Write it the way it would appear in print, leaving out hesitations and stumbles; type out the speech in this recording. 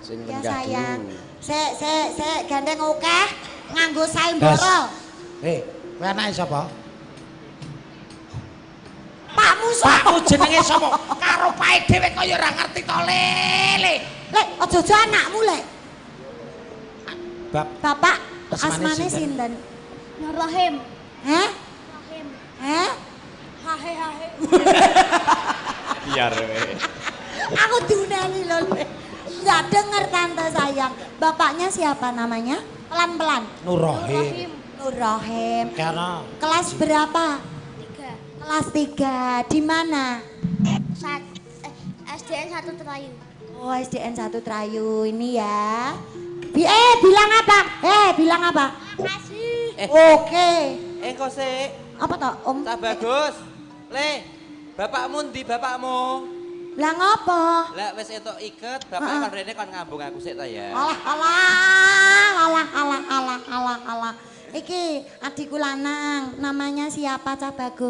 Sing Ya lenggah sayang. dulu. Sik gandeng akeh nganggo sayembara. Kowe anake sapa? Pakmu Pakmu jenenge sapa? Karo pake dhewe kaya ora ngerti to, Lele. Lek aja-aja anakmu, Lek. Bapak Asmane asmane sinten? sinten? Nur Rahim. Hah? Rahim. Hah? Hahe hahe. Biar we. Aku diunani lho, Lek. Enggak denger tante sayang. Bapaknya siapa namanya? Pelan-pelan. Nur Nur Rahim. Rahim. Nur Rahim. Karena Kelas berapa? 3. Kelas 3. Di mana? SDN 1 Terayu. Oh, SDN 1 Terayu ini ya. Bilang apa? Bilang apa? Makasih. Oke. Engko sik. Apa toh, Om? Tak bagus. Le, bapakmu ndi bapakmu? Lah ngopo? Lah wis entuk iket, bapak kon rene kon ngambung aku sik ta ya. Alah. Iki adikku lanang, namanya siapa Cah Bagus?